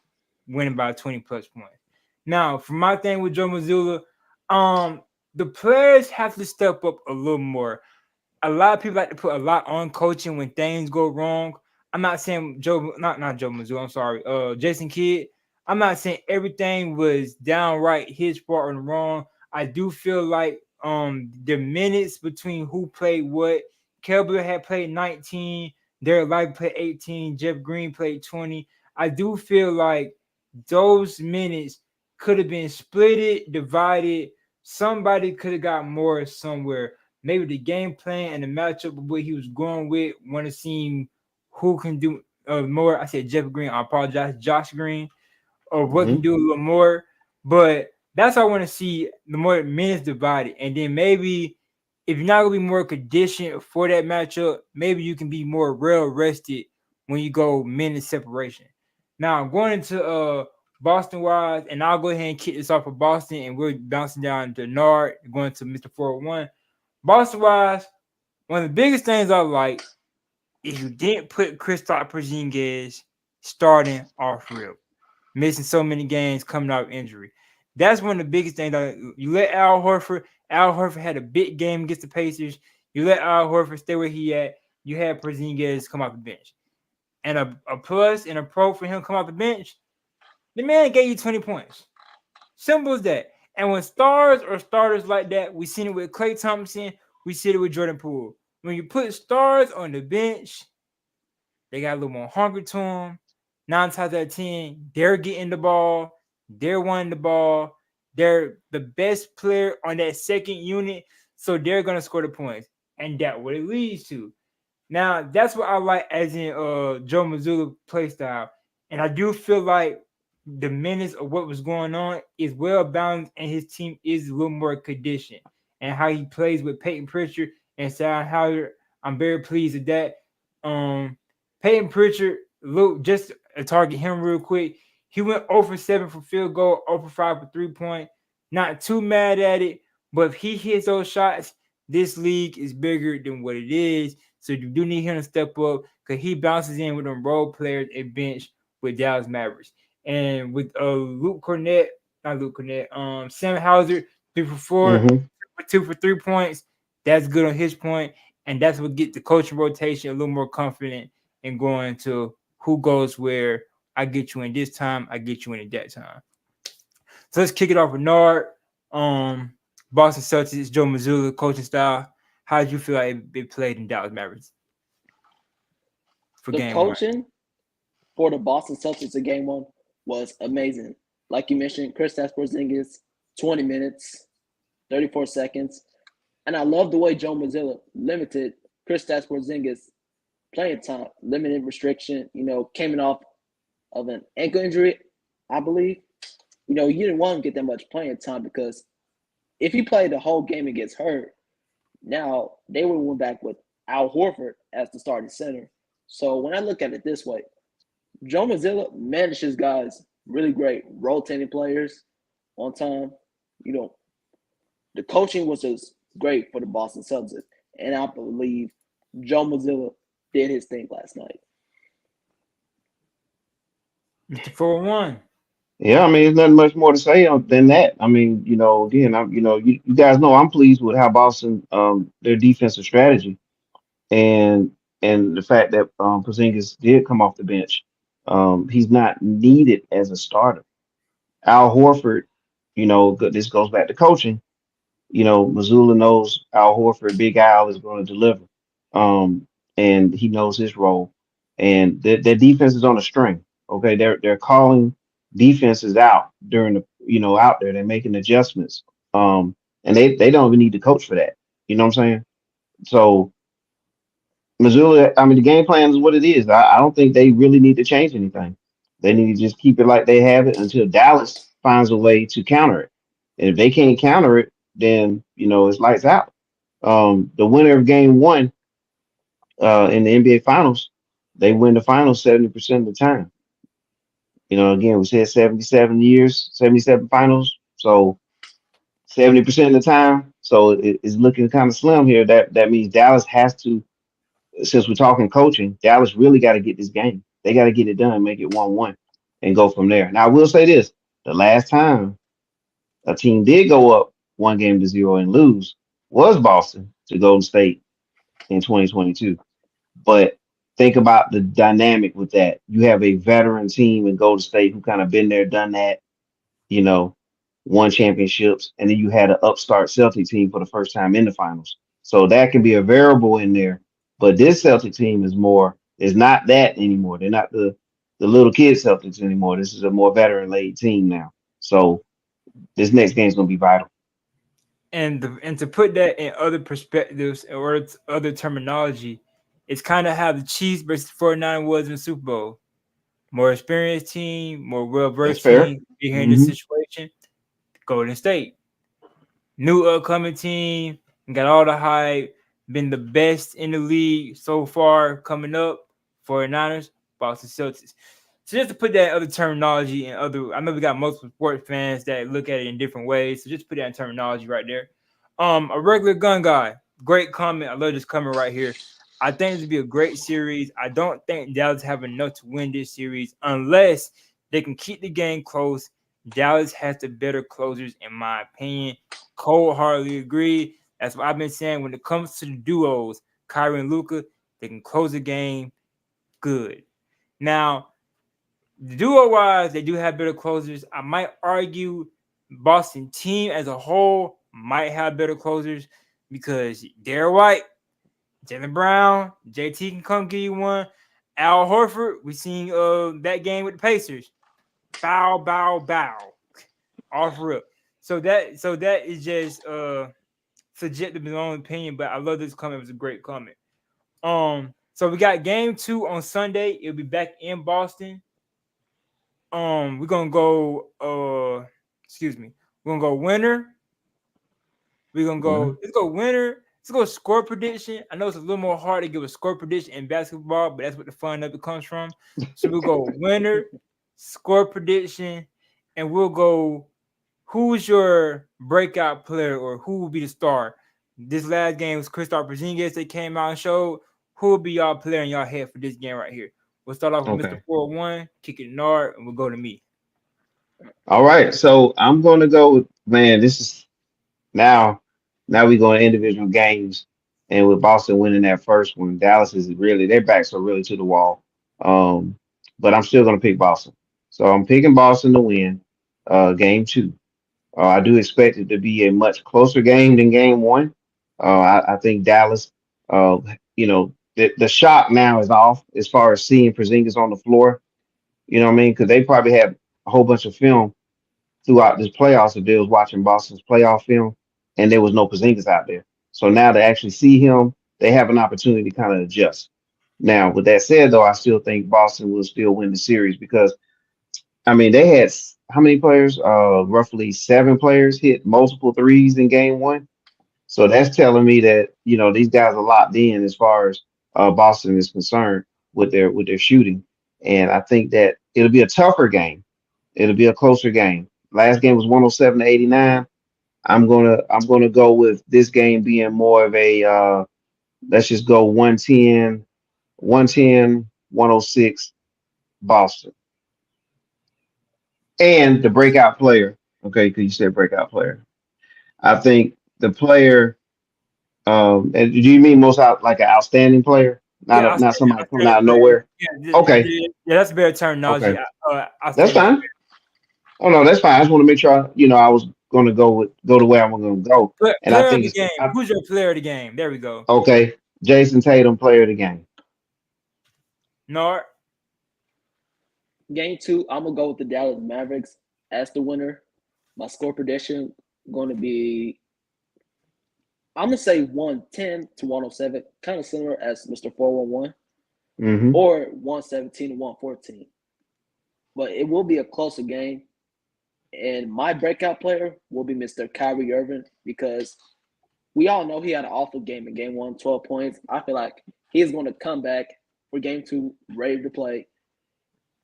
winning by 20 plus points. Now, for my thing with Joe Mazzulla, the players have to step up a little more. A lot of people like to put a lot on coaching when things go wrong. I'm not saying not Joe Mazzulla, I'm sorry, Jason Kidd. I'm not saying everything was downright his part and wrong. I do feel like the minutes between who played what. Kelby had played 19, Derek Light played 18, Jeff Green played 20. I do feel like those minutes could have been splitted, divided. Somebody could have got more somewhere. Maybe the game plan and the matchup of what he was going with want to see who can do more. I said Jeff Green. I apologize, Josh Green, or what can Hmm. do a little more. But that's what I want to see, the more minutes divided, and then maybe if you're not gonna be more conditioned for that matchup, maybe you can be more well rested when you go minute separation. Now going into Boston wise, and I'll go ahead and kick this off for Boston, and we're bouncing down to Nard, going to Mr. 401. Boston wise, one of the biggest things I like is you didn't put Kristaps Porzingis starting off real, missing so many games coming out of injury. That's one of the biggest things. You let Al Horford. Al Horford had a big game against the Pacers. You let Al Horford stay where he at. You had Porzingis come off the bench, and a plus and a pro for him come off the bench. The man gave you 20 points. Simple as that. And when stars or starters like that, we seen it with Klay Thompson, we see it with Jordan Poole. When you put stars on the bench, they got a little more hunger to them. 9 times out of 10, they're getting the ball, they're winning the ball, they're the best player on that second unit, so they're gonna score the points. And that's what it leads to. Now, that's what I like as in Joe Mazzulla play style. And I do feel like the minutes of what was going on is well balanced and his team is a little more conditioned. And how he plays with Peyton Pritchard and Sam Howard, I'm very pleased with that. Peyton Pritchard, look, just to target him real quick, he went 0 for 7 for field goal, 0 for 5 for 3-point. Not too mad at it, but if he hits those shots, This league is bigger than what it is. So you do need him to step up because he bounces in with them role players and bench with Dallas Mavericks. And with Luke Cornett, not Luke Cornett, Sam Hauser, 3 for 4, Hmm. 2 for 3 points. That's good on his point, and that's what get the coaching rotation a little more confident in going to who goes where. I get you in this time, I get you in at that time. So let's kick it off with Nard. Um, Boston Celtics, Joe Mazzulla coaching style. How did you feel like it played in Dallas Mavericks for The game one? coaching for the Boston Celtics in game one was amazing. Like you mentioned, Kristaps Porzingis, 20 minutes, 34 seconds. And I love the way Joe Mazzulla limited Kristaps Porzingis playing time, limited restriction, came off of an ankle injury, I believe. You didn't want him to get that much playing time because if he played the whole game and gets hurt, now they would have went back with Al Horford as the starting center. So when I look at it this way, Joe Mazzulla manages guys really great, rotating players on time. You know, the coaching was just great for the Boston Celtics, and I believe Joe Mazzulla did his thing last night. Mr. 4-1. Yeah, I mean, there's nothing much more to say than that. I mean, again, you guys know I'm pleased with how Boston, their defensive strategy, and the fact that Porzingis did come off the bench. He's not needed as a starter. Al Horford, this goes back to coaching. Missoula knows Al Horford, Big Al is going to deliver. And he knows his role. And their defense is on a string. Okay, they're calling defenses out during out there. They're making adjustments. And they don't even need to coach for that. You know what I'm saying? So Missoula, I mean, the game plan is what it is. I don't think they really need to change anything. They need to just keep it like they have it until Dallas finds a way to counter it. And if they can't counter it, then it's lights out. The winner of game one in the NBA finals, they win the finals 70% of the time. Again, we said 77 years, 77 finals. So 70% of the time. So it's looking kind of slim here. That means Dallas has to, since we're talking coaching, Dallas really got to get this game. They got to get it done, make it 1-1, and go from there. Now, I will say this: the last time a team did go up 1-0 and lose was Boston to Golden State in 2022. But think about the dynamic with that. You have a veteran team in Golden State who kind of been there, done that, you know, won championships, and then you had an upstart Celtic team for the first time in the finals. So that can be a variable in there. But this Celtic team is not that anymore. They're not the little kid Celtics anymore. This is a more veteran laid team now. So this next game is gonna be vital. And to put that in other perspectives or other terminology, it's kind of how the Chiefs versus 49 was in the Super Bowl. More experienced team, more well That's versed fair. team. Here in this Hmm. situation, Golden State, new upcoming team, got all the hype, been the best in the league so far coming up. 49ers, Boston Celtics. So just to put that in other terminology and other, I know we got multiple sports fans that look at it in different ways. So just put that in terminology right there. A regular gun guy, great comment. I love this comment right here. I think this would be a great series. I don't think Dallas have enough to win this series unless they can keep the game close. Dallas has the better closers, in my opinion. Cole hardly agree. That's what I've been saying. When it comes to the duos, Kyrie and Luka, they can close the game good. Now, duo wise, they do have better closers. I might argue Boston team as a whole might have better closers because Derek White, Jalen Brown, JT can come give you one. Al Horford, we seen that game with the Pacers. Bow, bow, bow. Off rip. So that is just subjective in my own opinion, but I love this comment. It was a great comment. So we got game 2 on Sunday. It'll be back in Boston. We're gonna go excuse me. We're gonna go winner. We're gonna Hmm. go let's go winner. Let's go score prediction. I know it's a little more hard to give a score prediction in basketball, but that's what the fun of it comes from. So we'll go winner, score prediction, and we'll go who's your breakout player or who will be the star. This last game was Kristaps Porzingis. They came out and showed who will be y'all player in y'all head for this game right here. We'll start off with Mr. Okay. 401, kick it Nard, and we'll go to me. All right. So I'm going to go with, man, this is now, now we going individual games. And with Boston winning that first one, Dallas is really, their backs are really to the wall. Um, but I'm still going to pick Boston. So I'm picking Boston to win game two. I do expect it to be a much closer game than game one. I think Dallas, uh, the shock now is off as far as seeing Porzingis on the floor. You know what I mean? Because they probably had a whole bunch of film throughout this playoffs if they was watching Boston's playoff film and there was no Porzingis out there. So now to actually see him, they have an opportunity to kind of adjust. Now, with that said, though, I still think Boston will still win the series because I mean they had how many players? Roughly seven players hit multiple threes in game one. So that's telling me that these guys are locked in as far as Boston is concerned with their shooting, and I think that it'll be a tougher game. It'll be a closer game. Last game was 107 to 89. I'm gonna go with this game being more of a let's just go 110, 110, 106 Boston. And the breakout player, okay, because you said breakout player. I think the player, and do you mean most out like an outstanding player, Yeah, not somebody coming out outstanding of player. nowhere? Yeah, Okay, that's a better terminology. okay, that's Outstanding fine. Oh no, that's fine. I just want to make sure I was going to go the way I'm going to go, player. and I Player of think the game. Who's your player of the game? There we go. okay. Jason Tatum, player of the game. Nard. Game two, I'm gonna go with the Dallas Mavericks as the winner. My score prediction going to be, I'm gonna say 110 to 107, kind of similar as Mr. 411, Hmm. or 117 to 114. But it will be a closer game. And my breakout player will be Mr. Kyrie Irving because we all know he had an awful game in game one, 12 points. I feel like he's going to come back for game two, ready to play.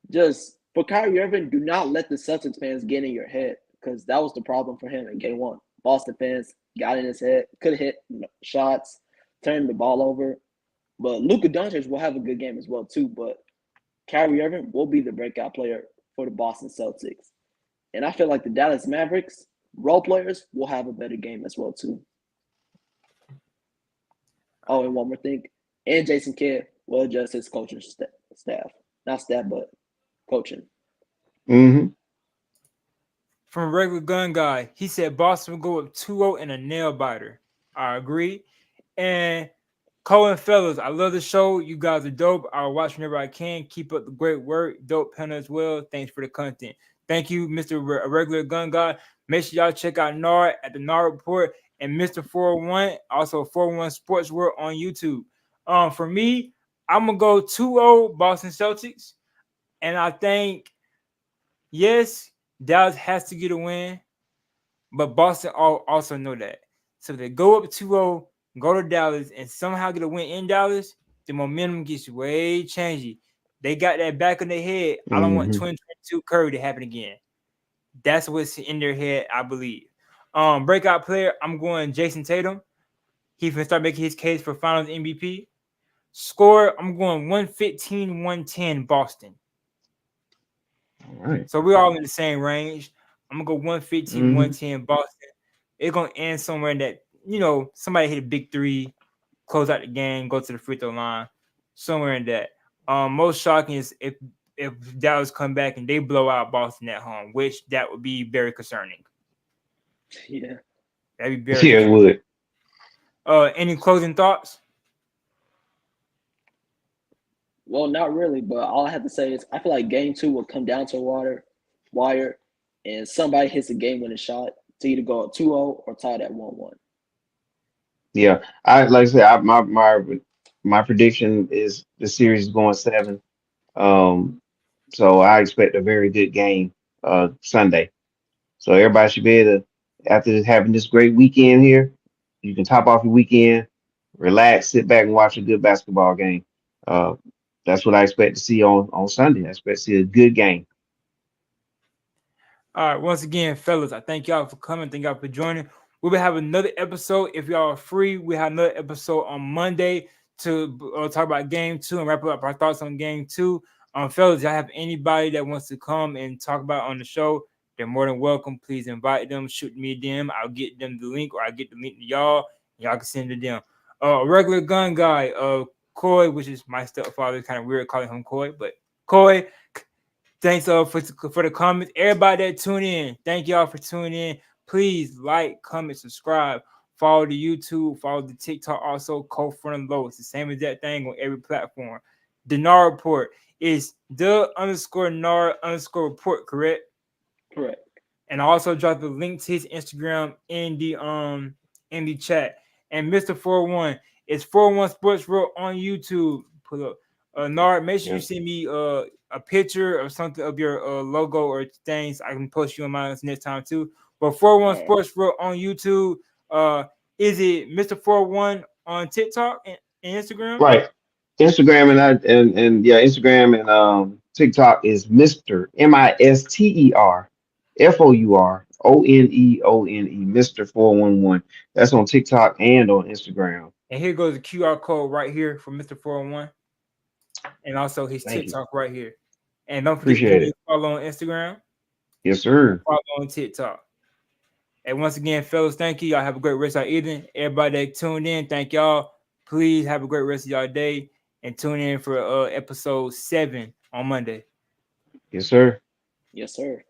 Just for Kyrie Irving, do not let the Celtics fans get in your head because that was the problem for him in game one. Boston fans got in his head, could hit shots, turned the ball over. But Luka Doncic will have a good game as well too. But Kyrie Irving will be the breakout player for the Boston Celtics. And I feel like the Dallas Mavericks role players will have a better game as well too. Oh, and one more thing, and Jason Kidd will adjust his coaching staff, not staff, but coaching. Hmm. From regular gun guy, he said Boston will go up 2-0 in a nail biter. I agree. And Cohen fellas, I love the show. You guys are dope. I'll watch whenever I can. Keep up the great work. Dope panel as well. Thanks for the content. Thank you, Mr. Regular Gun Guy. Make sure y'all check out Nard at the Nard Report and Mr. 401, also 401 Sports World on YouTube. For me, I'm gonna go 2-0 Boston Celtics. And I think, yes, Dallas has to get a win, but Boston also know that. So if they go up 2-0, go to Dallas, and somehow get a win in Dallas, the momentum gets way changey. They got that back in their head. I don't want Hmm. 2022 Curry to happen again. That's what's in their head, I believe. Breakout player, I'm going Jason Tatum. He can start making his case for Finals MVP. Score, I'm going 115-110 Boston. All right. So we're all in the same range. I'm gonna go 115, Hmm. 110 Boston. It's gonna end somewhere in that, somebody hit a big three, close out the game, go to the free throw line, somewhere in that. Most shocking is if Dallas come back and they blow out Boston at home, which that would be very concerning. Yeah. That'd be very Yeah, it concerning. would. Any closing thoughts? Well, not really, but all I have to say is I feel like game two will come down to wire, and somebody hits a game winning shot to either go up 2-0 or tie that 1-1. Yeah, I like I said, my prediction is the series is going seven. Um, so I expect a very good game Sunday. So everybody should be able to, after having this great weekend here, you can top off your weekend, relax, sit back and watch a good basketball game. Uh, that's what I expect to see on Sunday. I expect to see a good game. All right, once again, fellas, I thank y'all for coming. Thank y'all for joining. We will have another episode if y'all are free. We have another episode on Monday to talk about game 2 and wrap up our thoughts on game 2. Fellas, y'all have anybody that wants to come and talk about on the show, they're more than welcome. Please invite them. Shoot me a DM. I'll get them the link, or I'll get the link to y'all. Y'all can send it to them. A regular gun guy, Coy, which is my stepfather. Kind of weird calling him Coy, but Coy, thanks for the comments. Everybody that tune in, thank y'all for tuning in. Please like, comment, subscribe. Follow the YouTube, follow the TikTok, also Code Front Low. It's the same exact thing on every platform. The NAR report is the_NAR_report, correct? Correct. And I also dropped the link to his Instagram in the chat. And Mr. 41 is 41 Sports World on YouTube. Pull up. Nard, make sure you send me a picture or something of your logo or things. I can post you on mine next time too. But 41 Sports World on YouTube. Is it Mr. 41 on TikTok and Instagram? Right. Instagram and Instagram and TikTok is Mr. MisterFourOneone Mr. 411. That's on TikTok and on Instagram. And here goes the QR code right here for Mr. 401. And also his Thank TikTok right here. And don't forget Appreciate to it. follow on Instagram. Yes, sir. Follow on TikTok. And once again, fellas, thank you. Y'all have a great rest of your evening. Everybody that tuned in, thank y'all. Please have a great rest of y'all day and tune in for episode 7 on Monday. Yes, sir. Yes, sir.